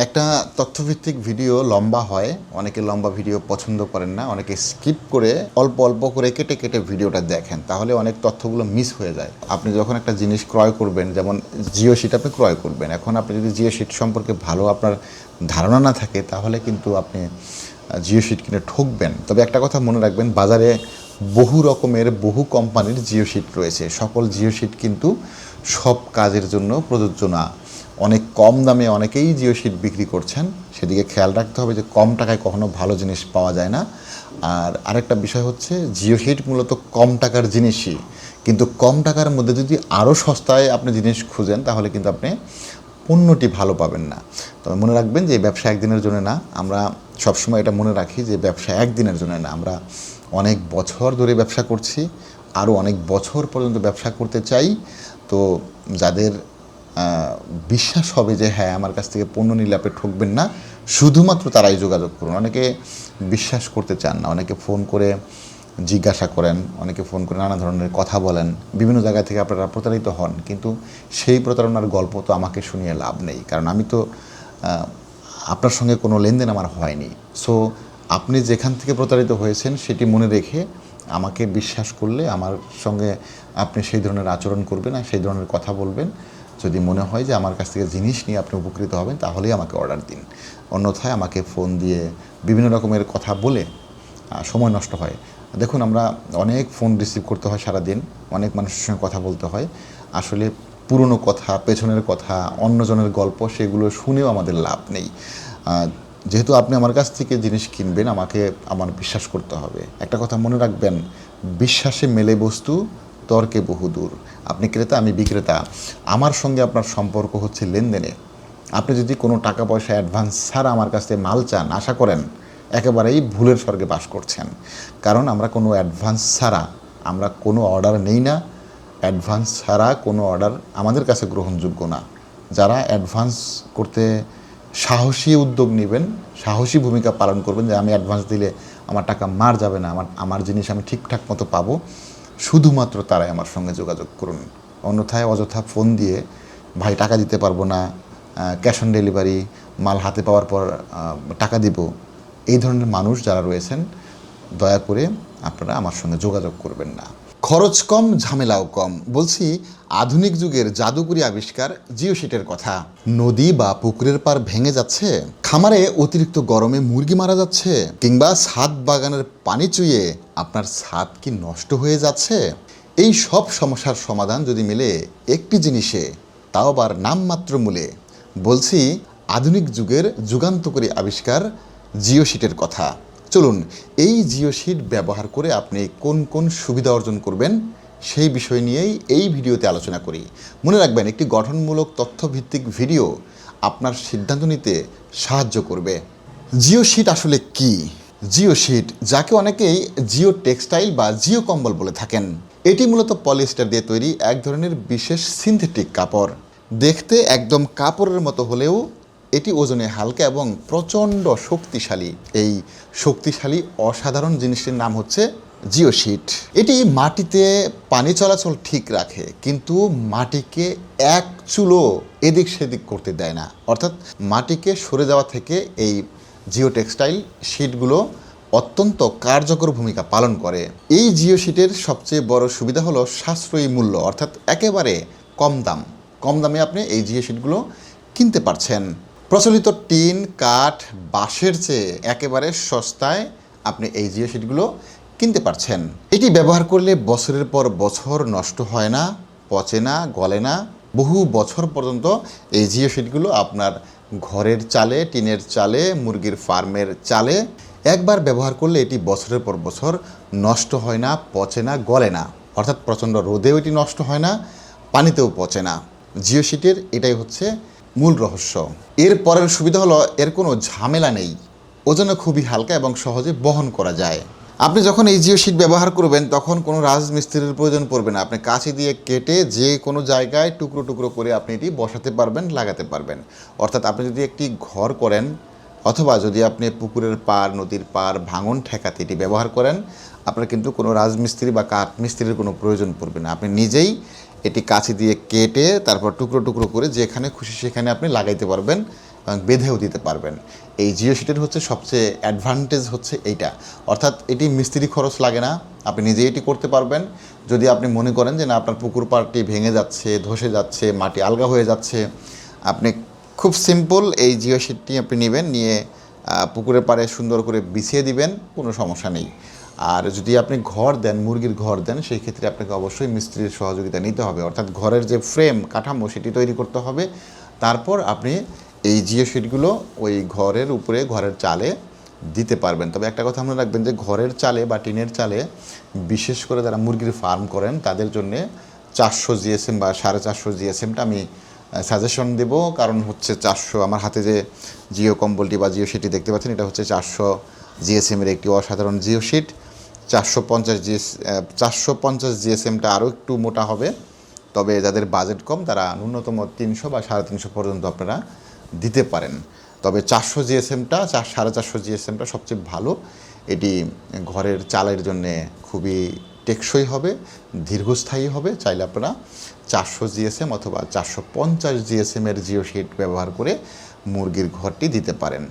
একটা তথ্যভিত্তিক ভিডিও লম্বা হয়, অনেকে লম্বা ভিডিও পছন্দ করেন না, অনেকে স্কিপ করে অল্প অল্প করে কেটে কেটে ভিডিওটা দেখেন, তাহলে অনেক তথ্যগুলো মিস হয়ে যায়। আপনি যখন একটা জিনিস ক্রয় করবেন, যেমন জিও শিট আপনি ক্রয় করবেন, এখন আপনি যদি জিও শিট সম্পর্কে ভালো আপনার ধারণা না থাকে তাহলে কিন্তু আপনি জিও শিট কিনে ঠকবেন। তবে একটা কথা মনে রাখবেন, বাজারে বহু রকমের বহু কোম্পানির জিও শিট রয়েছে। সকল জিও শিট কিন্তু সব কাজের জন্য প্রযোজ্য না। অনেক কম দামে অনেকেই জিও শিট বিক্রি করছেন, সেদিকে খেয়াল রাখতে হবে যে কম টাকায় কখনো ভালো জিনিস পাওয়া যায় না। আর আরেকটা বিষয় হচ্ছে, জিও শিট মূলত কম টাকার জিনিসই, কিন্তু কম টাকার মধ্যে যদি আরও সস্তায় আপনি জিনিস খুঁজেন তাহলে কিন্তু আপনি পণ্যটি ভালো পাবেন না। তবে মনে রাখবেন যে ব্যবসা একদিনের জন্য না। আমরা সবসময় এটা মনে রাখি যে ব্যবসা একদিনের জন্য না, আমরা অনেক বছর ধরে ব্যবসা করছি, আরও অনেক বছর পর্যন্ত ব্যবসা করতে চাই। তো যাদের বিশ্বাস হবে যে হ্যাঁ আমার কাছ থেকে পণ্য নিলে আপনি ঠকবেন না, শুধুমাত্র তারাই যোগাযোগ করুন। অনেকে বিশ্বাস করতে চান না, অনেকে ফোন করে জিজ্ঞাসা করেন, অনেকে ফোন করে নানা ধরনের কথা বলেন, বিভিন্ন জায়গা থেকে আপনারা প্রতারিত হন, কিন্তু সেই প্রতারণার গল্প তো আমাকে শুনিয়ে লাভ নেই, কারণ আমি তো আপনার সঙ্গে কোনো লেনদেন আমার হয়নি। সো আপনি যেখান থেকে প্রতারিত হয়েছেন সেটি মনে রেখে আমাকে বিশ্বাস করলে আমার সঙ্গে আপনি সেই ধরনের আচরণ করবেন আর সেই ধরনের কথা বলবেন। যদি মনে হয় যে আমার কাছ থেকে জিনিস নিয়ে আপনি উপকৃত হবেন তাহলেই আমাকে অর্ডার দিন, অন্যথায় আমাকে ফোন দিয়ে বিভিন্ন রকমের কথা বলে সময় নষ্ট হয়। দেখুন, আমরা অনেক ফোন রিসিভ করতে হয় সারাদিন, অনেক মানুষের সঙ্গে কথা বলতে হয়। আসলে পুরনো কথা, পেছনের কথা, অন্যজনের গল্প, সেগুলো শুনেও আমাদের লাভ নেই। যেহেতু আপনি আমার কাছ থেকে জিনিস কিনবেন, আমাকে আমার বিশ্বাস করতে হবে। একটা কথা মনে রাখবেন, বিশ্বাসে মেলে বস্তু, তর্কে বহুদূর। আপনি ক্রেতা, আমি বিক্রেতা, আমার সঙ্গে আপনার সম্পর্ক হচ্ছে লেনদেনে। আপনি যদি কোনো টাকা পয়সা অ্যাডভান্স ছাড়া আমার কাছ থেকে মাল চান, আশা করেন একেবারেই ভুলের স্বর্গে বাস করছেন। কারণ আমরা কোনো অ্যাডভান্স ছাড়া আমরা কোনো অর্ডার নেই না। অ্যাডভান্স ছাড়া কোনো অর্ডার আমাদের কাছে গ্রহণযোগ্য না। যারা অ্যাডভান্স করতে সাহসী উদ্যোগ নেবেন, সাহসী ভূমিকা পালন করবেন যে আমি অ্যাডভান্স দিলে আমার টাকা মার যাবে না, আমার জিনিস আমি ঠিকঠাক মতো পাবো, শুধুমাত্র তারাই আমার সঙ্গে যোগাযোগ করুন। অন্যথায় অযথা ফোন দিয়ে ভাই টাকা দিতে পারবো না, ক্যাশ অন ডেলিভারি, মাল হাতে পাওয়ার পর টাকা দিব, এই ধরনের মানুষ যারা রয়েছেন, দয়া করে আপনারা আমার সঙ্গে যোগাযোগ করবেন না। খরচ কম, ঝামেলাও কম। বলছি আধুনিক যুগের জাদুকরী আবিষ্কার জিও শিটের কথা। নদী বা পুকুরের পার ভেঙে যাচ্ছে, খামারে অতিরিক্ত গরমে মুরগি মারা যাচ্ছে, কিংবা ছাদ বাগানের পানি চুইয়ে আপনার ছাদ কি নষ্ট হয়ে যাচ্ছে, এই সব সমস্যার সমাধান যদি মেলে একটি জিনিসে, তাও আবার নামমাত্র মূল্যে। বলছি আধুনিক যুগের যুগান্তকারী আবিষ্কার জিও শিটের কথা। চলুন এই জিও শিট ব্যবহার করে আপনি কোন কোন সুবিধা অর্জন করবেন সেই বিষয় নিয়েই এই ভিডিওতে আলোচনা করি। মনে রাখবেন, একটি গঠনমূলক তথ্যভিত্তিক ভিডিও আপনার সিদ্ধান্ত নিতে সাহায্য করবে। জিও শিট আসলে কি? জিও শিট, যাকে অনেকেই জিও টেক্সটাইল বা জিও কম্বল বলে থাকেন, এটি মূলত পলিয়েস্টার দিয়ে তৈরি এক ধরনের বিশেষ সিনথেটিক কাপড়। দেখতে একদম কাপড়ের মতো হলেও এটি ওজনে হালকা এবং প্রচণ্ড শক্তিশালী। এই শক্তিশালী অসাধারণ জিনিসটির নাম হচ্ছে জিও শিট। এটি মাটিতে পানি চলাচল ঠিক রাখে, কিন্তু মাটিকে এক চুলো এদিক সেদিক করতে দেয় না। অর্থাৎ মাটিকে সরে যাওয়া থেকে এই জিও টেক্সটাইল শিটগুলো অত্যন্ত কার্যকর ভূমিকা পালন করে। এই জিও শিটের সবচেয়ে বড় সুবিধা হলো সাশ্রয়ী মূল্য, অর্থাৎ একেবারে কম দাম। কম দামে আপনি এই জিও শিটগুলো কিনতে পারছেন। প্রচলিত টিন, কাঠ, বাঁশের চেয়ে একেবারে সস্তায় আপনি এই জিও শিটগুলো কিনতে পারছেন। এটি ব্যবহার করলে বছরের পর বছর নষ্ট হয় না, পচে না, গলে না। বহু বছর পর্যন্ত এই জিও শিটগুলো আপনার ঘরের চালে, টিনের চালে, মুরগির ফার্মের চালে একবার ব্যবহার করলে এটি বছরের পর বছর নষ্ট হয় না, পচে না, গলে না। অর্থাৎ প্রচণ্ড রোদেও এটি নষ্ট হয় না, পানিতেও পচে না। জিও শিটের এটাই হচ্ছে মূল রহস্য। এর পরের সুবিধা হলো এর কোনো ঝামেলা নেই, ওজনে খুবই হালকা এবং সহজে বহন করা যায়। আপনি যখন এই জিও শিট ব্যবহার করবেন তখন কোনো রাজমিস্ত্রির প্রয়োজন পড়বে না। আপনি কাঁচি দিয়ে কেটে যে কোনো জায়গায় টুকরো টুকরো করে আপনি এটি বসাতে পারবেন, লাগাতে পারবেন। অর্থাৎ আপনি যদি একটি ঘর করেন অথবা যদি আপনি পুকুরের পাড়, নদীর পাড় ভাঙন ঠেকাতে এটি ব্যবহার করেন, আপনার কিন্তু কোনো রাজমিস্ত্রি বা কাঠমিস্ত্রির কোনো প্রয়োজন পড়বে না। আপনি নিজেই এটি কাঁচি দিয়ে কেটে তারপর টুকরো টুকরো করে যেখানে খুশি সেখানে আপনি লাগাইতে পারবেন বেঁধেও দিতে পারবেন। এই জিও শিটের হচ্ছে সবচেয়ে অ্যাডভান্টেজ হচ্ছে এইটা, অর্থাৎ এটি মিস্ত্রি খরচ লাগে না, আপনি নিজেই এটি করতে পারবেন। যদি আপনি মনে করেন যে না আপনার পুকুর পাড়টি ভেঙে যাচ্ছে, ধসে যাচ্ছে, মাটি আলগা হয়ে যাচ্ছে, আপনি খুব সিম্পল এই জিও শিটটি আপনি নেবেন, নিয়ে পুকুরের পাড়ে সুন্দর করে বিছিয়ে দিবেন, কোনো সমস্যা নেই। আর যদি আপনি ঘর দেন, মুরগির ঘর দেন, সেই ক্ষেত্রে আপনাকে অবশ্যই মিস্ত্রির সহযোগিতা নিতে হবে, অর্থাৎ ঘরের যে ফ্রেম কাঠামো সেটি তৈরি করতে হবে। তারপর আপনি এই জিও শিটগুলো ওই ঘরের উপরে, ঘরের চালে দিতে পারবেন। তবে একটা কথা মনে রাখবেন যে ঘরের চালে বা টিনের চালে, বিশেষ করে যারা মুরগির ফার্ম করেন তাদের জন্যে 400 জিএসএম বা 450 জিএসএমটা আমি সাজেশন দেব। কারণ হচ্ছে 400, আমার হাতে যে জিও কম্বলটি বা জিও শিটটি দেখতে পাচ্ছেন, এটা হচ্ছে 400 জিএসএমের একটি অসাধারণ জিও শিট। 450 জিএসএমটা আরও একটু মোটা হবে, তবে যাদের বাজেট কম তারা ন্যূনতম 300 বা 350 পর্যন্ত আপনারা দিতে পারেন। তবে 400 জিএসএমটা, 450 জিএসএমটা সবচেয়ে ভালো। এটি ঘরের চালের জন্যে খুবই টেকসই হবে, দীর্ঘস্থায়ী হবে। চাইলে আপনারা 400 জিএসএম অথবা 450 জিএসএমের জিও শিট ব্যবহার করে মুরগির ঘরটি দিতে পারেন।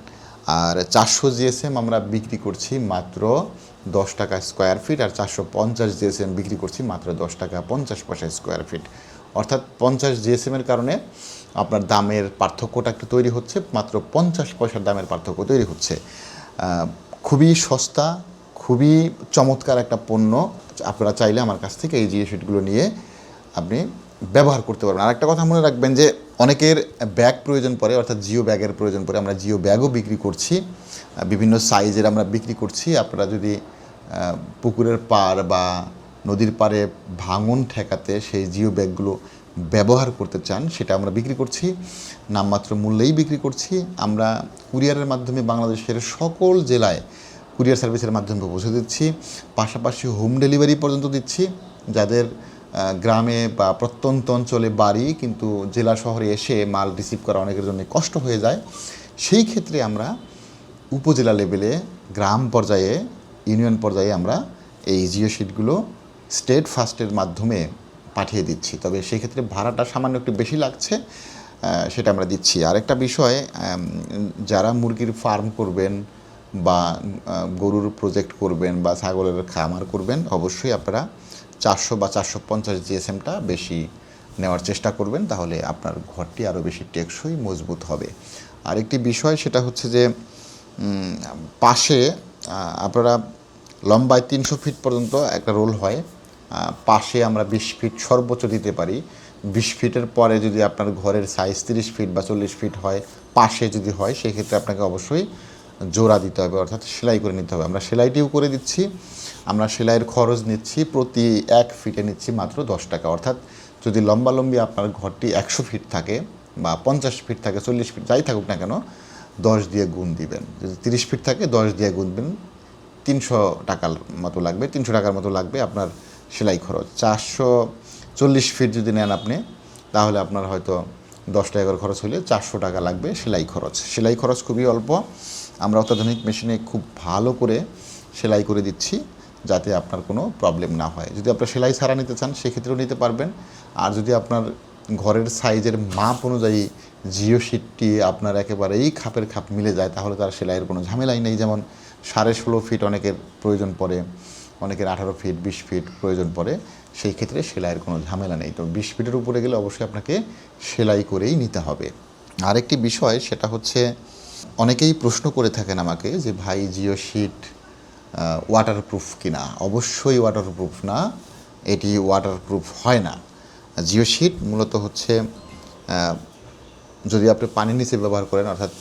আর 400 জিএসএম আমরা বিক্রি করছি মাত্র 10 টাকা স্কোয়ার ফিট, আর 450 জিএসএম বিক্রি করছি মাত্র 10 টাকা 50 পয়সা স্কোয়ার ফিট। অর্থাৎ 50 জিএসএমের কারণে আপনার দামের পার্থক্যটা একটু তৈরি হচ্ছে, মাত্র 50 পয়সার দামের পার্থক্য তৈরি হচ্ছে। খুবই সস্তা, খুবই চমৎকার একটা পণ্য। আপনারা চাইলে আমার কাছ থেকে এই জিও শিটগুলো নিয়ে আপনি ব্যবহার করতে পারবেন। আর একটা কথা মনে রাখবেন যে অনেকের ব্যাগ প্রয়োজন পড়ে, অর্থাৎ জিও ব্যাগের প্রয়োজন পড়ে। আমরা জিও ব্যাগও বিক্রি করছি, বিভিন্ন সাইজের আমরা বিক্রি করছি। আপনারা যদি পুকুরের পাড় বা নদীর পাড়ে ভাঙন ঠেকাতে সেই জিও ব্যাগগুলো ব্যবহার করতে চান, সেটা আমরা বিক্রি করছি, নামমাত্র মূল্যেই বিক্রি করছি। আমরা কুরিয়ারের মাধ্যমে বাংলাদেশের সকল জেলায় কুরিয়ার সার্ভিসের মাধ্যমে পৌঁছে দিচ্ছি, পাশাপাশি হোম ডেলিভারি পর্যন্ত দিচ্ছি। যাদের গ্রামে বা প্রত্যন্ত অঞ্চলে বাড়ি, কিন্তু জেলা শহরে এসে মাল রিসিভ করা অনেকের জন্য কষ্ট হয়ে যায়, সেই ক্ষেত্রে আমরা উপজেলা লেভেলে, গ্রাম পর্যায়ে, ইউনিয়ন পর্যায়ে আমরা এই জিও শিটগুলো স্টেট ফাস্টের মাধ্যমে পাঠিয়ে দিচ্ছি। তবে সেই ক্ষেত্রে ভাড়াটা সামান্য একটু বেশি লাগছে, সেটা আমরা দিচ্ছি। আরেকটা বিষয়, যারা মুরগির ফার্ম করবেন বা গরুর প্রজেক্ট করবেন বা ছাগলের খামার করবেন, অবশ্যই আপনারা 400 বা 450 জিএসএমটা বেশি নেওয়ার চেষ্টা করবেন, তাহলে আপনার ঘরটি আরও বেশি টেকসই, মজবুত হবে। আরেকটি বিষয়, সেটা হচ্ছে যে পাশে আপনারা লম্বায় 300 ফিট পর্যন্ত একটা রোল হয়, পাশে আমরা 20 ফিট সর্বোচ্চ দিতে পারি। 20 ফিটের পরে যদি আপনার ঘরের সাইজ 30 ফিট বা 40 ফিট হয়, পাশে যদি হয়, সেই ক্ষেত্রে আপনাকে অবশ্যই জোড়া দিতে হবে, অর্থাৎ সেলাই করে নিতে হবে। আমরা সেলাইটিও করে দিচ্ছি। আমরা সেলাইয়ের খরচ নিচ্ছি, প্রতি 1 ফিটে নিচ্ছি মাত্র 10 টাকা। অর্থাৎ যদি লম্বালম্বি আপনার ঘরটি 100 ফিট থাকে বা 50 ফিট থাকে, 40 ফিট যাই থাকুক না কেন, 10 দিয়ে গুণ দিবেন। যদি 30 ফিট থাকে 10 দিয়ে গুণবেন, 300 টাকার মতো লাগবে, 300 টাকার মতো লাগবে আপনার সেলাই খরচ। 440 ফিট যদি নেন আপনি, তাহলে আপনার হয়তো 10 টাকা করে খরচ হলে 400 টাকা লাগবে সেলাই খরচ। সেলাই খরচ খুবই অল্প। আমরা অত্যাধুনিক মেশিনে খুব ভালো করে সেলাই করে দিচ্ছি, যাতে আপনার কোনো প্রবলেম না হয়। যদি আপনার সেলাই ছাড়া নিতে চান, সেক্ষেত্রেও নিতে পারবেন। আর যদি আপনার ঘরের সাইজের মাপ অনুযায়ী জিও শিটটি আপনার একেবারেই খাপের খাপ মিলে যায়, তাহলে তার সেলাইয়ের কোনো ঝামেলাই নেই। যেমন 16.5 ফিট অনেকের প্রয়োজন পড়ে, অনেকের 18 ফিট 20 ফিট প্রয়োজন পড়ে, সেই ক্ষেত্রে সেলাইয়ের কোনো ঝামেলা নেই। তো 20 ফিটের উপরে গেলে অবশ্যই আপনাকে সেলাই করেই নিতে হবে। আরেকটি বিষয়, সেটা হচ্ছে অনেকেই প্রশ্ন করে থাকেন আমাকে যে ভাই জিও শিট ওয়াটারপ্রুফ কিনা। অবশ্যই ওয়াটারপ্রুফ না, এটি ওয়াটারপ্রুফ হয় না। জিও শিট মূলত হচ্ছে, যদি আপনি পানির নিচে ব্যবহার করেন, অর্থাৎ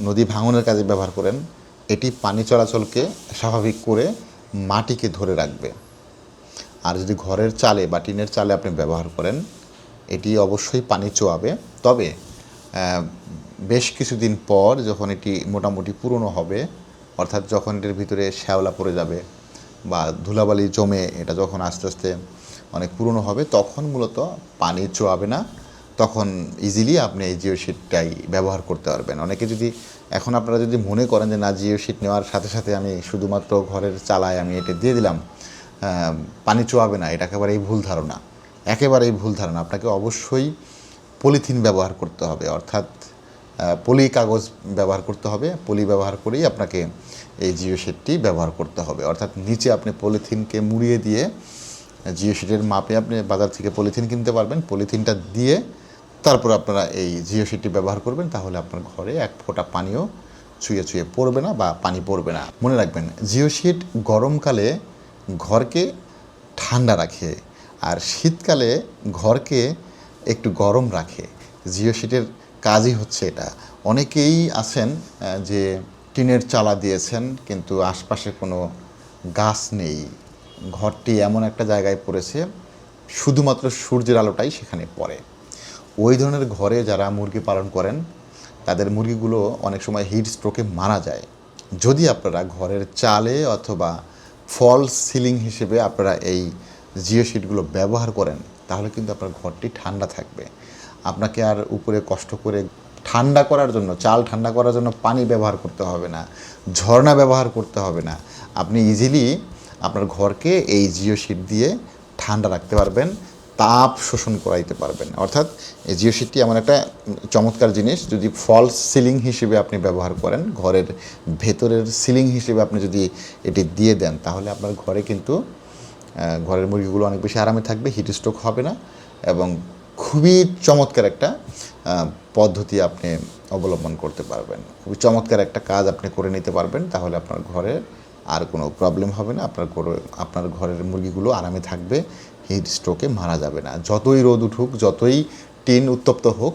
নদী ভাঙনের কাজে ব্যবহার করেন, এটি পানি চলাচলকে স্বাভাবিক করে মাটিকে ধরে রাখবে। আর যদি ঘরের চালে বা টিনের চালে আপনি ব্যবহার করেন, এটি অবশ্যই পানি চোয়াবে। তবে বেশ কিছুদিন পর যখন এটি মোটামুটি পুরনো হবে, অর্থাৎ যখন এটির ভিতরে শ্যাওলা পড়ে যাবে বা ধুলাবালি জমে এটা যখন আস্তে আস্তে অনেক পুরনো হবে, তখন মূলত পানি চোয়াবে না, তখন ইজিলি আপনি এই জিও শিটটাই ব্যবহার করতে পারবেন। অনেকে যদি এখন আপনারা যদি মনে করেন যে না, জিও শিট নেওয়ার সাথে সাথে আমি শুধুমাত্র ঘরের চালায় আমি এটা দিয়ে দিলাম, পানি চোয়াবে না, এটা একেবারেই ভুল ধারণা, একেবারেই ভুল ধারণা। আপনাকে অবশ্যই পলিথিন ব্যবহার করতে হবে, অর্থাৎ পলি কাগজ ব্যবহার করতে হবে। পলি ব্যবহার করেই আপনাকে এই জিও শিটটি ব্যবহার করতে হবে। অর্থাৎ নিচে আপনি পলিথিনকে মুড়িয়ে দিয়ে জিও শিটের মাপে আপনি বাজার থেকে পলিথিন কিনতে পারবেন। পলিথিনটা দিয়ে তারপর আপনারা এই জিও শিটটি ব্যবহার করবেন, তাহলে আপনার ঘরে এক ফোঁটা পানিও ছুঁয়ে ছুঁয়ে পড়বে না বা পানি পড়বে না। মনে রাখবেন, জিও শিট গরমকালে ঘরকে ঠান্ডা রাখে আর শীতকালে ঘরকে একটু গরম রাখে। জিও শিটের কাজই হচ্ছে এটা। অনেকেই আছেন যে টিনের চালা দিয়েছেন কিন্তু আশপাশে কোনো গাছ নেই, ঘরটি এমন একটা জায়গায় পড়েছে শুধুমাত্র সূর্যের আলোটাই সেখানে পড়ে। ওই ধরনের ঘরে যারা মুরগি পালন করেন তাদের মুরগিগুলো অনেক সময় হিট স্ট্রোকে মারা যায়। যদি আপনারা ঘরের চালে অথবা ফলস সিলিং হিসেবে আপনারা এই জিও শিটগুলো ব্যবহার করেন, তাহলে কিন্তু আপনার ঘরটি ঠান্ডা থাকবে। আপনাকে আর উপরে কষ্ট করে ঠান্ডা করার জন্য, চাল ঠান্ডা করার জন্য পানি ব্যবহার করতে হবে না, ঝর্ণা ব্যবহার করতে হবে না। আপনি ইজিলি আপনার ঘরকে এই জিও শিট দিয়ে ঠান্ডা রাখতে পারবেন, তাপ শোষণ করাইতে পারবেন। অর্থাৎ এই জিও শিটটি এমন একটা চমৎকার জিনিস, যদি ফলস সিলিং হিসেবে আপনি ব্যবহার করেন, ঘরের ভেতরের সিলিং হিসেবে আপনি যদি এটি দিয়ে দেন, তাহলে আপনার ঘরে কিন্তু ঘরের মুরগিগুলো অনেক বেশি আরামে থাকবে, হিট স্ট্রোক হবে না এবং খুবই চমৎকার একটা পদ্ধতি আপনি অবলম্বন করতে পারবেন। খুবই চমৎকার একটা কাজ আপনি করে নিতে পারবেন, তাহলে আপনার ঘরে আর কোনো প্রবলেম হবে না। আপনার ঘরের মুরগিগুলো আরামে থাকবে, হিট স্ট্রোকে মারা যাবে না। যতই রোদ উঠুক, যতই টিন উত্তপ্ত হোক,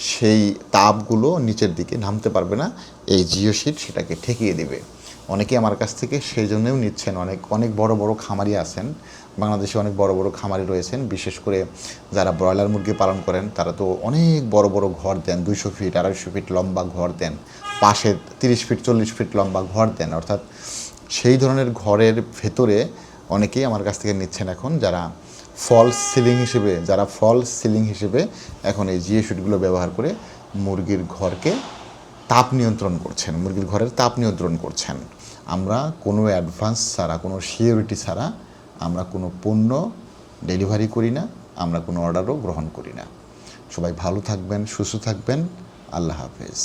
সেই তাপগুলো নিচের দিকে নামতে পারবে না। এই জিও শিট সেটাকে ঠেকিয়ে দেবে। অনেকেই আমার কাছ থেকে সেই জন্যও নিচ্ছেন। অনেক বড় বড় খামারি আছেন বাংলাদেশে, অনেক বড় বড় খামারি রয়েছেন। বিশেষ করে যারা ব্রয়লার মুরগি পালন করেন তারা তো অনেক বড় বড় ঘর দেন, 200 ফিট 250 ফিট লম্বা ঘর দেন, পাশে 30 ফিট 40 ফিট লম্বা ঘর দেন। অর্থাৎ সেই ধরনের ঘরের ভেতরে অনেকেই আমার কাছ থেকে নিচ্ছেন এখন, যারা ফলস সিলিং হিসেবে এখন এই জিও শিটগুলো ব্যবহার করে মুরগির ঘরকে তাপ নিয়ন্ত্রণ করছেন, মুরগির ঘরের তাপ নিয়ন্ত্রণ করছেন। আমরা কোনো অ্যাডভান্স ছাড়া, কোনো সিওরিটি ছাড়া আমরা কোনো পণ্য ডেলিভারি করি না, আমরা কোনো অর্ডারও গ্রহণ করি না। সবাই ভালো থাকবেন, সুস্থ থাকবেন। আল্লাহ হাফেজ।